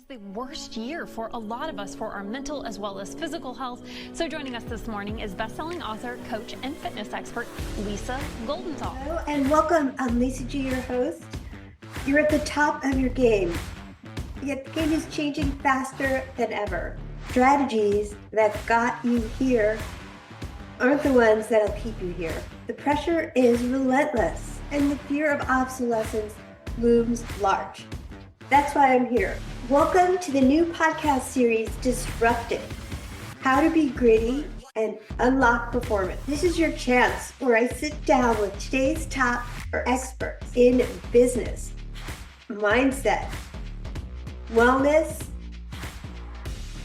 The worst year for a lot of us for our mental as well as physical health. So joining us this morning is best-selling author, coach, and fitness expert, Lisa Goldenthal. Hello and welcome. I'm Lisa G, your host. You're at the top of your game, yet the game is changing faster than ever. Strategies that got you here aren't the ones that'll keep you here. The pressure is relentless and the fear of obsolescence looms large. That's why I'm here. Welcome to the new podcast series, Disrupted: How to Be Gritty and Unlock Performance. This is your chance where I sit down with today's top experts in business, mindset, wellness,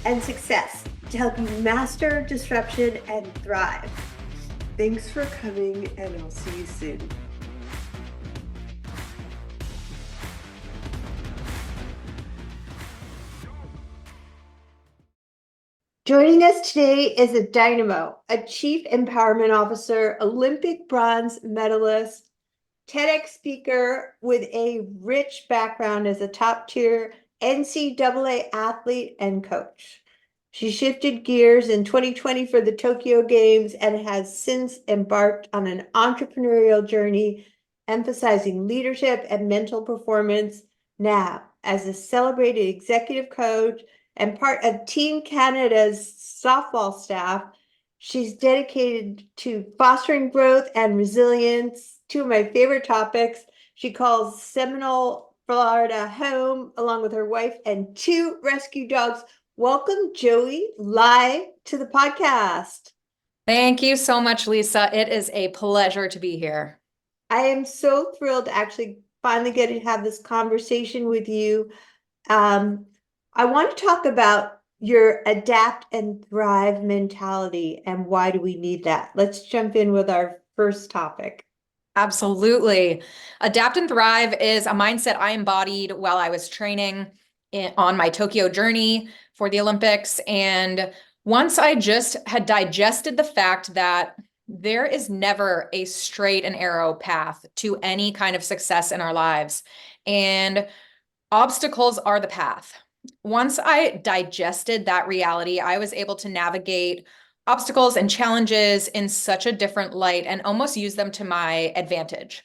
and success to help you master disruption and thrive. Thanks for coming, and I'll see you soon. Joining us today is a dynamo, a chief empowerment officer, Olympic bronze medalist, TEDx speaker with a rich background as a top-tier NCAA athlete and coach. She shifted gears in 2020 for the Tokyo Games and has since embarked on an entrepreneurial journey, emphasizing leadership and mental performance. Now, as a celebrated executive coach and part of Team Canada's softball staff, she's dedicated to fostering growth and resilience. Two of my favorite topics. She calls Seminole, Florida home, along with her wife and two rescue dogs. Welcome, Joey Lye, to the podcast. Thank you so much, Lisa. It is a pleasure to be here. I am so thrilled to actually finally get to have this conversation with you. I want to talk about your adapt and thrive mentality and why do we need that? Let's jump in with our first topic. Absolutely. Adapt and thrive is a mindset I embodied while I was training on my Tokyo journey for the Olympics. And once I just had digested the fact that there is never a straight and arrow path to any kind of success in our lives, and obstacles are the path. Once I digested that reality, I was able to navigate obstacles and challenges in such a different light and almost use them to my advantage.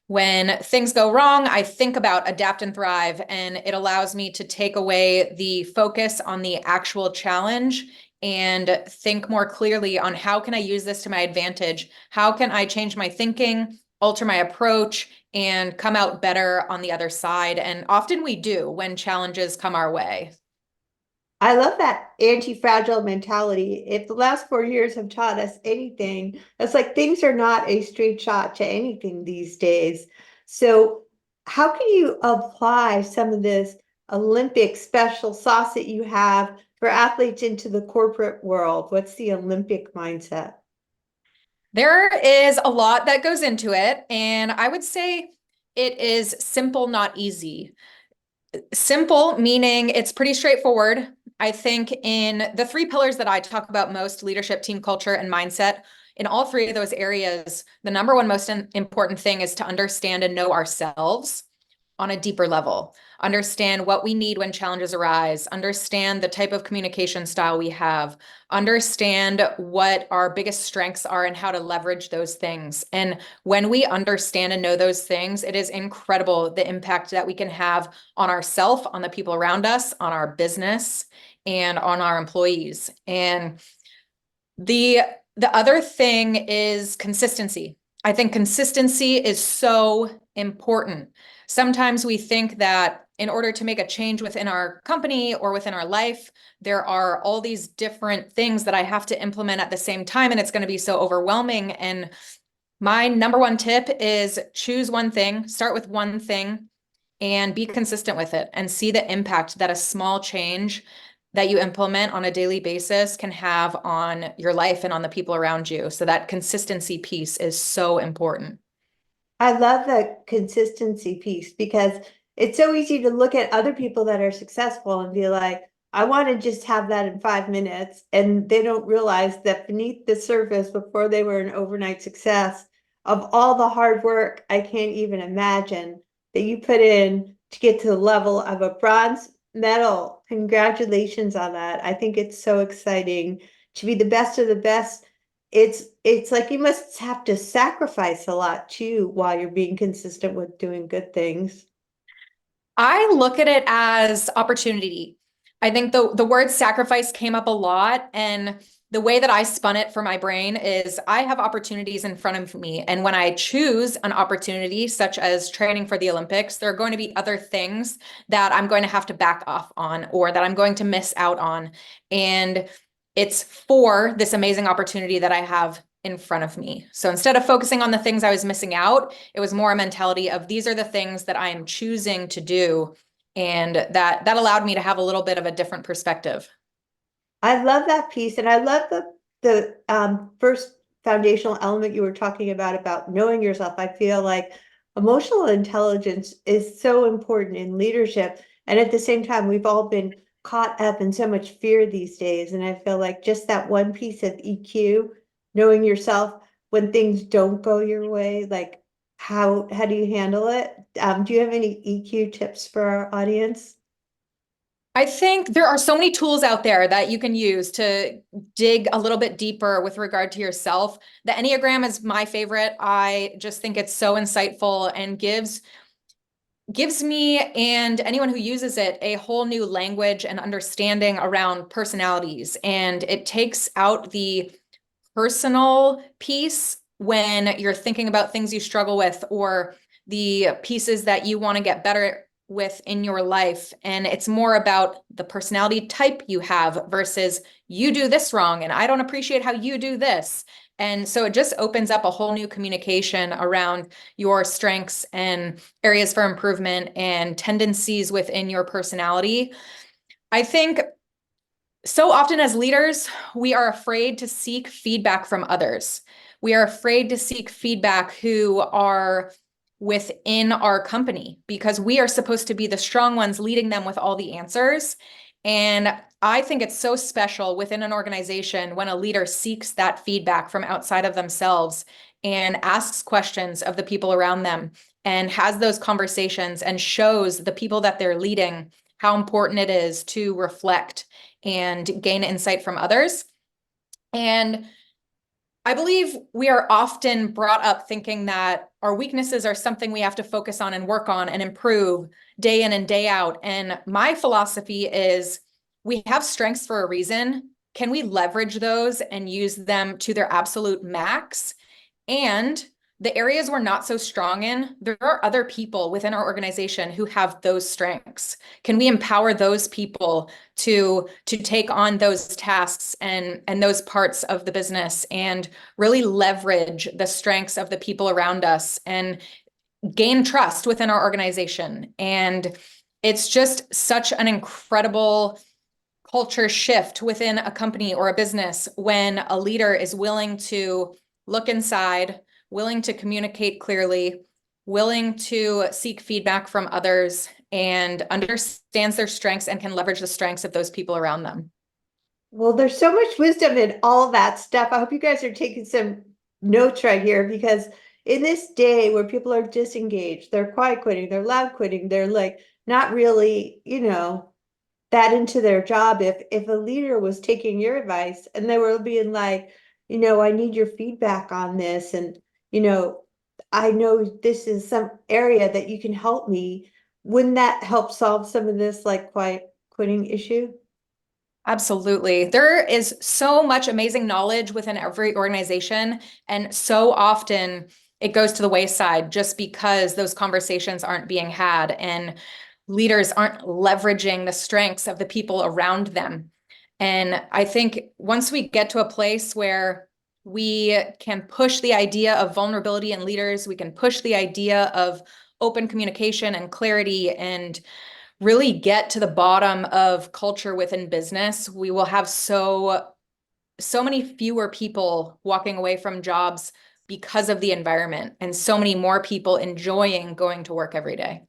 When things go wrong, I think about adapt and thrive, and it allows me to take away the focus on the actual challenge and think more clearly on how can I use this to my advantage? How can I change my thinking, alter my approach, and come out better on the other side? And often we do when challenges come our way. I love that anti-fragile mentality. If the last 4 years have taught us anything, it's like things are not a straight shot to anything these days. So how can you apply some of this Olympic special sauce that you have for athletes into the corporate world? What's the Olympic mindset? There is a lot that goes into it, and I would say it is simple, not easy. Simple meaning it's pretty straightforward. I think in the three pillars that I talk about most, leadership, team culture, and mindset, in all three of those areas, the number one most important thing is to understand and know ourselves on a deeper level. Understand what we need when challenges arise, understand the type of communication style we have, understand what our biggest strengths are and how to leverage those things. And when we understand and know those things, it is incredible the impact that we can have on ourselves, on the people around us, on our business, and on our employees. And the other thing is consistency. I think consistency is so important. Sometimes we think that in order to make a change within our company or within our life, there are all these different things that I have to implement at the same time, and it's going to be so overwhelming. And my number one tip is choose one thing, start with one thing, and be consistent with it and see the impact that a small change that you implement on a daily basis can have on your life and on the people around you. So that consistency piece is so important. I love the consistency piece because it's so easy to look at other people that are successful and be like, I want to just have that in 5 minutes. And they don't realize that beneath the surface, before they were an overnight success, of all the hard work I can't even imagine that you put in to get to the level of a bronze medal. Congratulations on that. I think it's so exciting to be the best of the best. It's like you must have to sacrifice a lot too while you're being consistent with doing good things. I look at it as opportunity. I think the word sacrifice came up a lot, and the way that I spun it for my brain is I have opportunities in front of me. And when I choose an opportunity, such as training for the Olympics, there are going to be other things that I'm going to have to back off on or that I'm going to miss out on. And it's for this amazing opportunity that I have in front of me. So instead of focusing on the things I was missing out, it was more a mentality of these are the things that I am choosing to do. And that allowed me to have a little bit of a different perspective. I love that piece, and I love the first foundational element you were talking about knowing yourself. I feel like emotional intelligence is so important in leadership, and at the same time, we've all been caught up in so much fear these days. And I feel like just that one piece of EQ, knowing yourself when things don't go your way, like how do you handle it? Do you have any EQ tips for our audience? I think there are so many tools out there that you can use to dig a little bit deeper with regard to yourself. The Enneagram is my favorite. I just think it's so insightful and gives me and anyone who uses it a whole new language and understanding around personalities. And it takes out the personal piece when you're thinking about things you struggle with or the pieces that you want to get better with in your life. And it's more about the personality type you have versus you do this wrong and I don't appreciate how you do this. And so it just opens up a whole new communication around your strengths and areas for improvement and tendencies within your personality. I think so often as leaders, we are afraid to seek feedback from others. We are afraid to seek feedback who are within our company because we are supposed to be the strong ones leading them with all the answers. And I think it's so special within an organization when a leader seeks that feedback from outside of themselves and asks questions of the people around them and has those conversations and shows the people that they're leading how important it is to reflect and gain insight from others. And I believe we are often brought up thinking that our weaknesses are something we have to focus on and work on and improve day in and day out. And my philosophy is we have strengths for a reason. Can we leverage those and use them to their absolute max? And the areas we're not so strong in, there are other people within our organization who have those strengths. Can we empower those people to take on those tasks and those parts of the business and really leverage the strengths of the people around us and gain trust within our organization? And it's just such an incredible culture shift within a company or a business when a leader is willing to look inside, willing to communicate clearly, willing to seek feedback from others, and understands their strengths and can leverage the strengths of those people around them. Well, there's so much wisdom in all that stuff. I hope you guys are taking some notes right here because in this day where people are disengaged, they're quiet quitting, they're loud quitting, they're like not really, that into their job. If a leader was taking your advice and they were being like, I need your feedback on this, and I know this is some area that you can help me, wouldn't that help solve some of this like quiet quitting issue? Absolutely. There is so much amazing knowledge within every organization, and so often it goes to the wayside just because those conversations aren't being had and leaders aren't leveraging the strengths of the people around them. And I think once we get to a place where we can push the idea of vulnerability in leaders, we can push the idea of open communication and clarity and really get to the bottom of culture within business, we will have so many fewer people walking away from jobs because of the environment and so many more people enjoying going to work every day.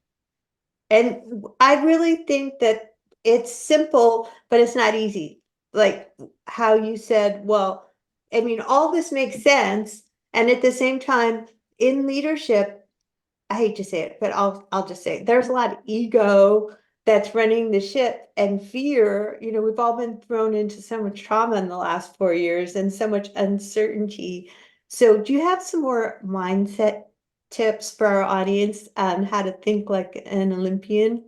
And I really think that it's simple, but it's not easy. Like how you said, well, I mean, all this makes sense. And at the same time, in leadership, I hate to say it, but I'll just say it, there's a lot of ego. that's running the ship, and fear, we've all been thrown into so much trauma in the last 4 years and so much uncertainty. So do you have some more mindset tips for our audience on how to think like an Olympian?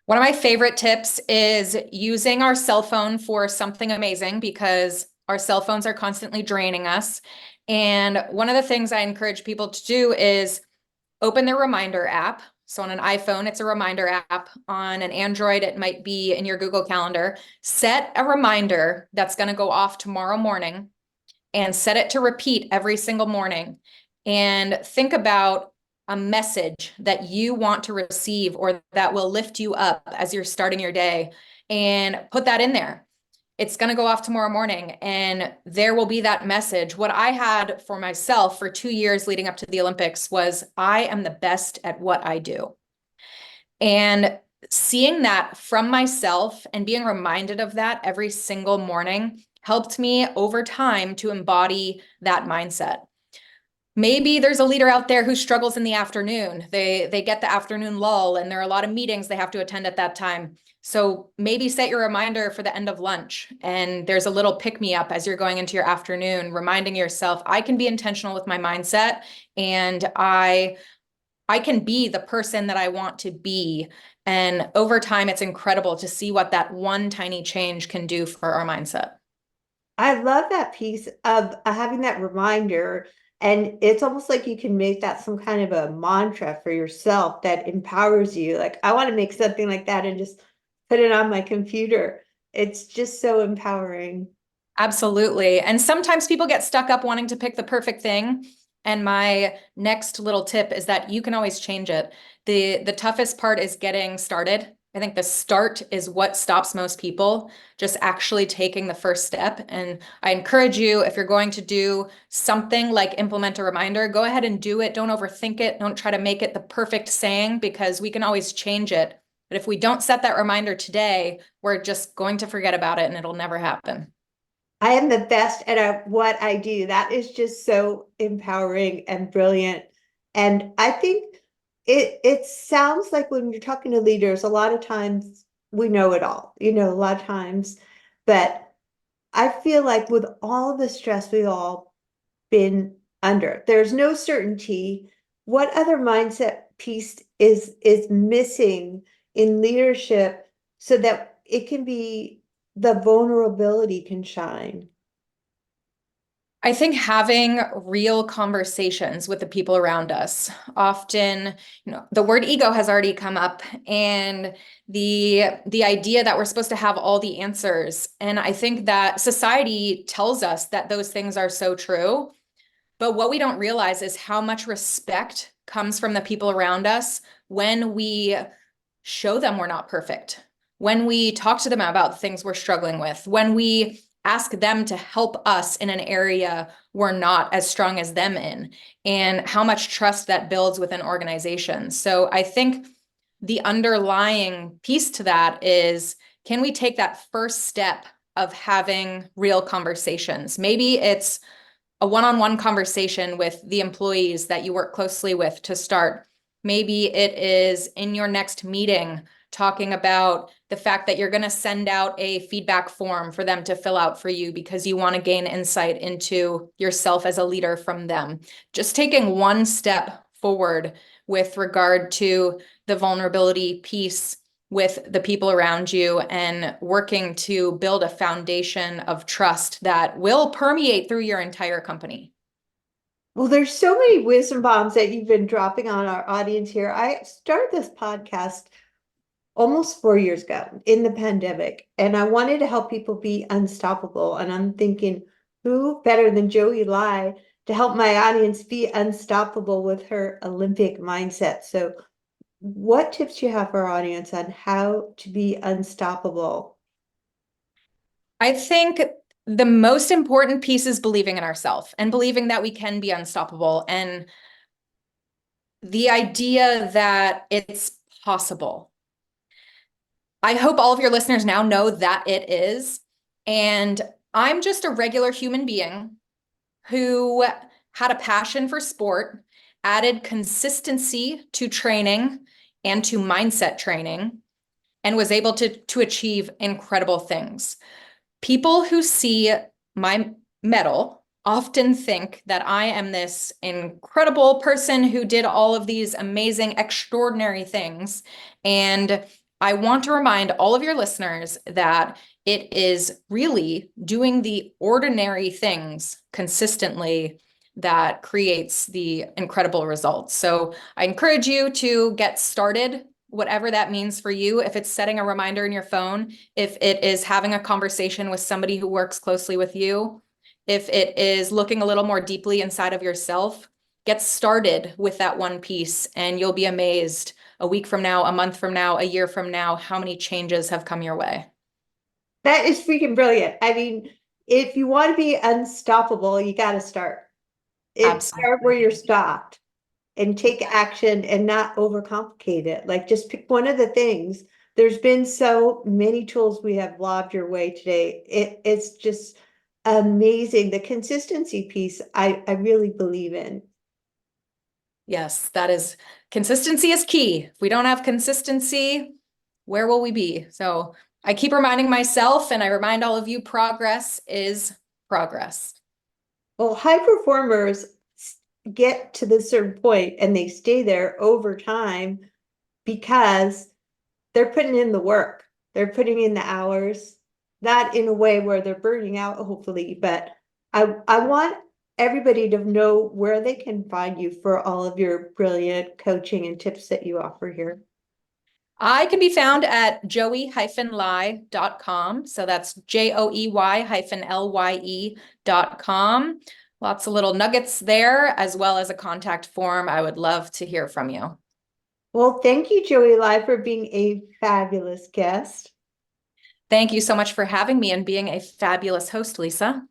One of my favorite tips is using our cell phone for something amazing, because our cell phones are constantly draining us. And one of the things I encourage people to do is open their reminder app. So on an iPhone, it's a reminder app. On an Android, it might be in your Google Calendar. Set a reminder that's going to go off tomorrow morning and set it to repeat every single morning. And think about a message that you want to receive or that will lift you up as you're starting your day, and put that in there. It's going to go off tomorrow morning and there will be that message. What I had for myself for 2 years leading up to the Olympics was, I am the best at what I do. And seeing that from myself and being reminded of that every single morning helped me over time to embody that mindset. Maybe there's a leader out there who struggles in the afternoon. They get the afternoon lull and there are a lot of meetings they have to attend at that time. So maybe set your reminder for the end of lunch and there's a little pick me up as you're going into your afternoon, reminding yourself, I can be intentional with my mindset and I can be the person that I want to be. And over time, it's incredible to see what that one tiny change can do for our mindset. I love that piece of having that reminder. And it's almost like you can make that some kind of a mantra for yourself that empowers you. Like, I want to make something like that and just put it on my computer. It's just so empowering. Absolutely. And sometimes people get stuck up wanting to pick the perfect thing. And my next little tip is that you can always change it. The toughest part is getting started. I think the start is what stops most people, just actually taking the first step. And I encourage you, if you're going to do something like implement a reminder, go ahead and do it. Don't overthink it. Don't try to make it the perfect saying, because we can always change it. But if we don't set that reminder today, we're just going to forget about it and it'll never happen. I am the best at what I do. That is just so empowering and brilliant. And I think it sounds like when you're talking to leaders, a lot of times we know it all, a lot of times. But I feel like with all the stress we've all been under, there's no certainty. What other mindset piece is missing in leadership so that it can be the vulnerability can shine? I think having real conversations with the people around us. Often, the word ego has already come up, and the idea that we're supposed to have all the answers. And I think that society tells us that those things are so true. But what we don't realize is how much respect comes from the people around us when we show them we're not perfect, when we talk to them about the things we're struggling with, when we ask them to help us in an area we're not as strong as them in, and how much trust that builds within organizations. So I think the underlying piece to that is, can we take that first step of having real conversations? Maybe it's a one-on-one conversation with the employees that you work closely with to start. Maybe it is in your next meeting talking about the fact that you're going to send out a feedback form for them to fill out for you because you want to gain insight into yourself as a leader from them. Just taking one step forward with regard to the vulnerability piece with the people around you and working to build a foundation of trust that will permeate through your entire company. Well, there's so many wisdom bombs that you've been dropping on our audience here. I started this podcast almost 4 years ago in the pandemic, and I wanted to help people be unstoppable. And I'm thinking, who better than Joey Lye to help my audience be unstoppable with her Olympic mindset? So what tips do you have for our audience on how to be unstoppable? I think the most important piece is believing in ourselves and believing that we can be unstoppable, and the idea that it's possible. I hope all of your listeners now know that it is. And I'm just a regular human being who had a passion for sport, added consistency to training and to mindset training, and was able to achieve incredible things. People who see my medal often think that I am this incredible person who did all of these amazing, extraordinary things. And I want to remind all of your listeners that it is really doing the ordinary things consistently that creates the incredible results. So I encourage you to get started, whatever that means for you. If it's setting a reminder in your phone, if it is having a conversation with somebody who works closely with you, if it is looking a little more deeply inside of yourself, get started with that one piece and you'll be amazed a week from now, a month from now, a year from now, how many changes have come your way. That is freaking brilliant. I mean, if you want to be unstoppable, you got to start. Start where you're stopped and take action and not overcomplicate it. Like just pick one of the things. There's been so many tools we have lobbed your way today. It's just amazing. The consistency piece, I really believe in. Yes, consistency is key. If we don't have consistency, where will we be? So I keep reminding myself, and I remind all of you, progress is progress. Well, high performers get to this certain point and they stay there over time because they're putting in the work. They're putting in the hours, not in a way where they're burning out, hopefully, but I want everybody to know where they can find you for all of your brilliant coaching and tips that you offer here. I can be found at joey-lye.com. So that's JOEY-LYE.com. Lots of little nuggets there, as well as a contact form. I would love to hear from you. Well, thank you, Joey Lye, for being a fabulous guest. Thank you so much for having me and being a fabulous host, Lisa.